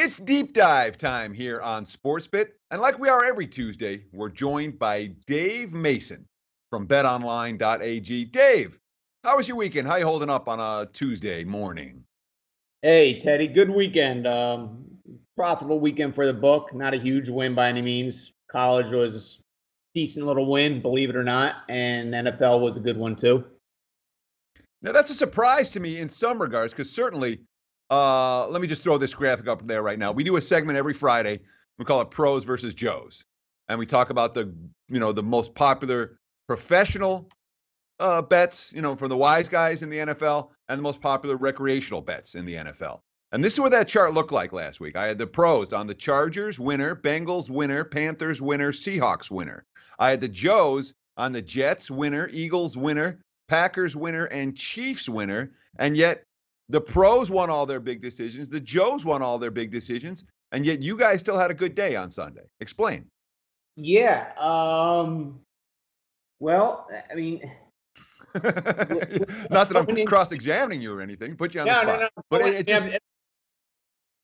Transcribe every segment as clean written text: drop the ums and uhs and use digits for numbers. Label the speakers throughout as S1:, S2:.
S1: It's deep dive time here on SportsBit, and like we are every Tuesday, we're joined by Dave Mason from betonline.ag. Dave, how was your weekend? How you holding up on a Tuesday morning?
S2: Hey, Teddy, good weekend. Profitable weekend for the book. Not a huge win by any means. College was a decent little win, believe it or not, and NFL was a good one too.
S1: Now, that's a surprise to me in some regards, because certainly, let me just throw this graphic up there right now. We do a segment every Friday. We call it Pros versus Joes, and we talk about the most popular professional bets, from the wise guys in the NFL, and the most popular recreational bets in the NFL. And this is what that chart looked like last week. I had the pros on the Chargers winner, Bengals winner, Panthers winner, Seahawks winner. I had the Joes on the Jets winner, Eagles winner, Packers winner, and Chiefs winner. And yet the pros won all their big decisions. The Joes won all their big decisions. And yet you guys still had a good day on Sunday. Explain.
S2: Yeah. Well, I mean,
S1: not that I'm cross-examining you or anything, put you on the spot.
S2: No.
S1: But it just...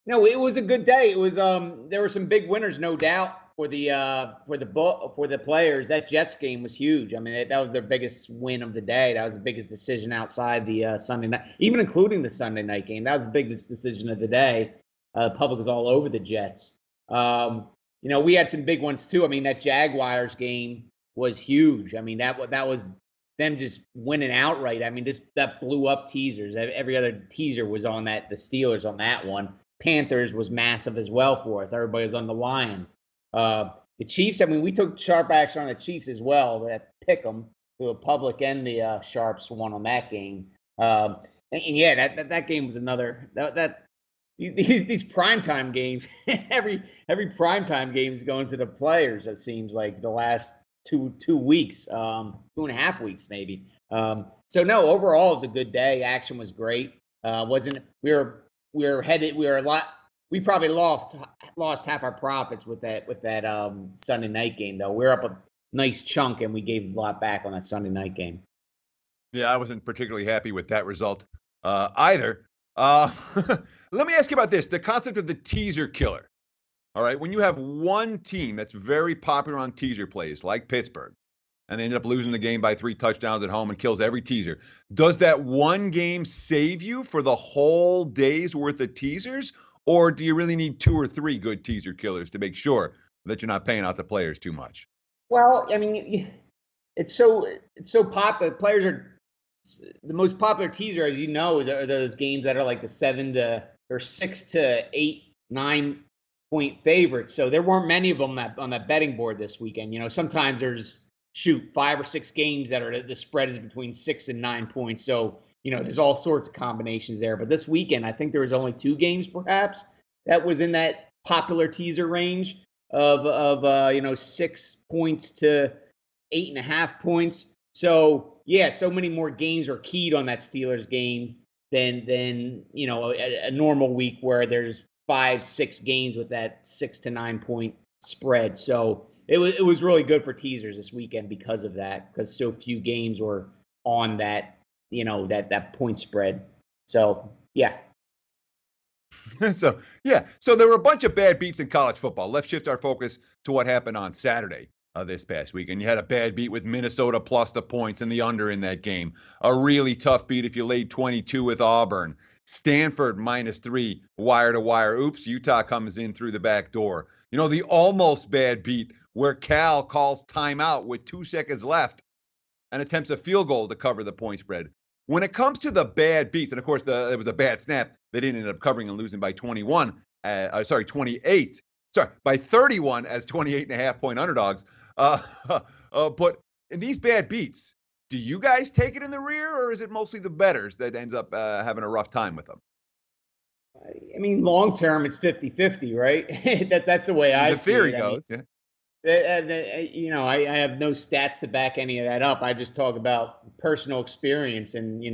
S2: No, it was a good day. It was there were some big winners, no doubt, for the players. That Jets game was huge. I mean, that was their biggest win of the day. That was the biggest decision outside the Sunday night, even including the Sunday night game. That was the biggest decision of the day. The public was all over the Jets. We had some big ones too. I mean, that Jaguars game was huge. I mean, that was them just winning outright. I mean, that blew up teasers. Every other teaser was on that. The Steelers on that one. Panthers was massive as well for us. Everybody was on the Lions. The Chiefs, I mean, we took sharp action on the Chiefs as well. That pick them to the public, and the sharps won on that game. And yeah, that game was another these primetime games. every primetime game is going to the players. It seems like the last two weeks, 2.5 weeks maybe. So no, overall it was a good day. Action was great. We probably lost half our profits with that Sunday night game though. We're up a nice chunk, and we gave a lot back on that Sunday night game.
S1: Yeah, I wasn't particularly happy with that result either. Let me ask you about this: the concept of the teaser killer. All right, when you have one team that's very popular on teaser plays, like Pittsburgh, and they ended up losing the game by 3 touchdowns at home and kills every teaser, does that one game save you for the whole day's worth of teasers? Or do you really need 2 or 3 good teaser killers to make sure that you're not paying out the players too much?
S2: Well, I mean, it's so popular. Players are the most popular teaser, as you know, are those games that are like the 6 to 8, 9 point favorites. So there weren't many of them on that betting board this weekend. Sometimes there's 5 or 6 games that are the spread is between 6 and 9 points. So there's all sorts of combinations there. But this weekend, I think there was only 2 games perhaps that was in that popular teaser range of 6 points to 8.5 points. So yeah, so many more games are keyed on that Steelers game than a normal week where there's 5-6 games with that 6 to 9 point spread. So it was really good for teasers this weekend because of that, because so few games were on that that point spread. So yeah.
S1: So there were a bunch of bad beats in college football. Let's shift our focus to what happened on Saturday this past week. And you had a bad beat with Minnesota plus the points and the under in that game. A really tough beat if you laid 22 with Auburn. Stanford -3, wire to wire. Oops, Utah comes in through the back door. The almost bad beat where Cal calls timeout with 2 seconds left and attempts a field goal to cover the point spread. When it comes to the bad beats, and of course it was a bad snap, they didn't end up covering and losing by 28. By 31 as 28.5 point underdogs. But in these bad beats, do you guys take it in the rear, or is it mostly the bettors that ends up having a rough time with them?
S2: I mean, long term, it's 50-50, right? That's the way I see it.
S1: The theory goes, yeah.
S2: I have no stats to back any of that up. I just talk about personal experience, and you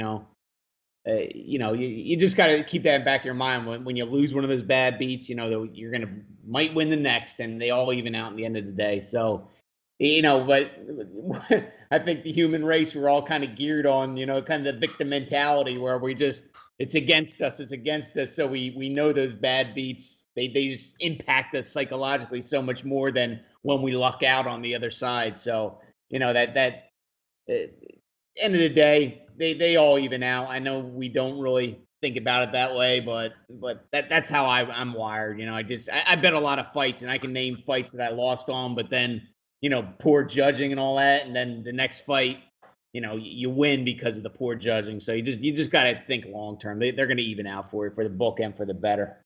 S2: just got to keep that in the back of your mind when you lose one of those bad beats. You're might win the next, and they all even out in the end of the day. So, but I think the human race, we're all kind of geared on kind of the victim mentality where we just it's against us. It's against us. So we know those bad beats. They just impact us psychologically so much more than when we luck out on the other side. So that end of the day, they all even out. I know we don't really think about it that way, but that's how I'm wired. I bet a lot of fights, and I can name fights that I lost on, but then poor judging and all that, and then the next fight, you win because of the poor judging. So you just got to think long term. They're going to even out for you, for the book and for the better.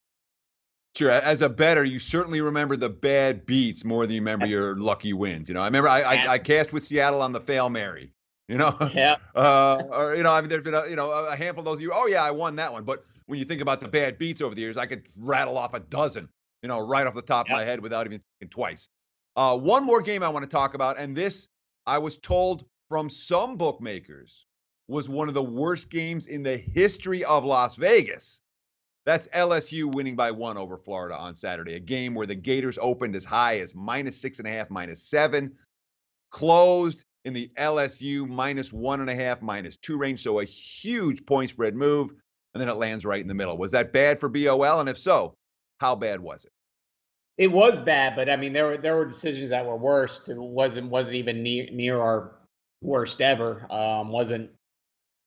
S1: Sure. As a bettor, you certainly remember the bad beats more than you remember your lucky wins. I remember I cashed with Seattle on the Fail Mary.
S2: Yeah.
S1: Or I mean, there's been a handful of those. Oh yeah, I won that one. But when you think about the bad beats over the years, I could rattle off a dozen. Right off the top of my head without even thinking twice. One more game I want to talk about, and this I was told from some bookmakers was one of the worst games in the history of Las Vegas. That's LSU winning by 1 over Florida on Saturday, a game where the Gators opened as high as -6.5, -7, closed in the LSU -1.5, -2 range. So a huge point spread move, and then it lands right in the middle. Was that bad for BOL? And if so, how bad was it?
S2: It was bad, but I mean, there were decisions that were worse. It wasn't even near our worst ever. Wasn't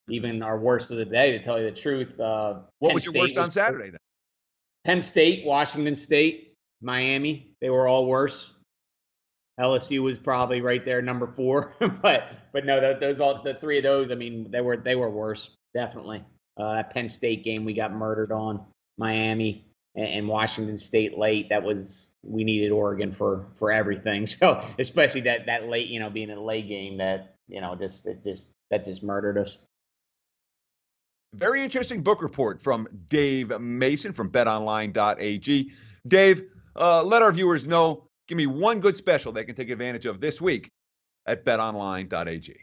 S2: even our worst of the day, to tell you the truth.
S1: What was your worst on Saturday then?
S2: Penn State, Washington State, Miami. They were all worse. LSU was probably right there, number 4. but no, the three of those. I mean, they were worse, definitely. That Penn State game we got murdered on. Miami and Washington State late. We needed Oregon for everything. So especially that late, being a late game that just murdered us.
S1: Very interesting book report from Dave Mason from betonline.ag. Dave, let our viewers know, give me one good special they can take advantage of this week at betonline.ag.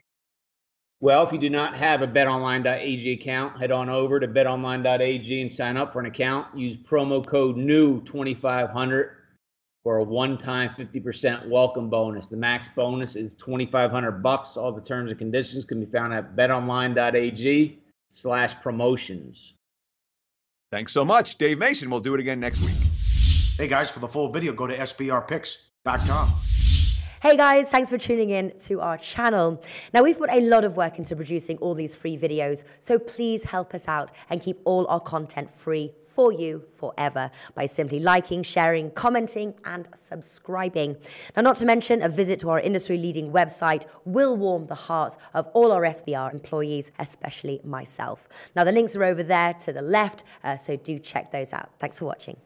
S2: Well, if you do not have a betonline.ag account, head on over to betonline.ag and sign up for an account. Use promo code NEW2500 for a one-time 50% welcome bonus. The max bonus is $2,500. All the terms and conditions can be found at betonline.ag/promotions.
S1: Thanks so much, Dave Mason. We'll do it again next week.
S3: Hey guys, for the full video, go to sbrpicks.com.
S4: Hey guys, thanks for tuning in to our channel. Now, we've put a lot of work into producing all these free videos, so please help us out and keep all our content free for you forever by simply liking, sharing, commenting, and subscribing. Now, not to mention, a visit to our industry-leading website will warm the hearts of all our SBR employees, especially myself. Now, the links are over there to the left, so do check those out. Thanks for watching.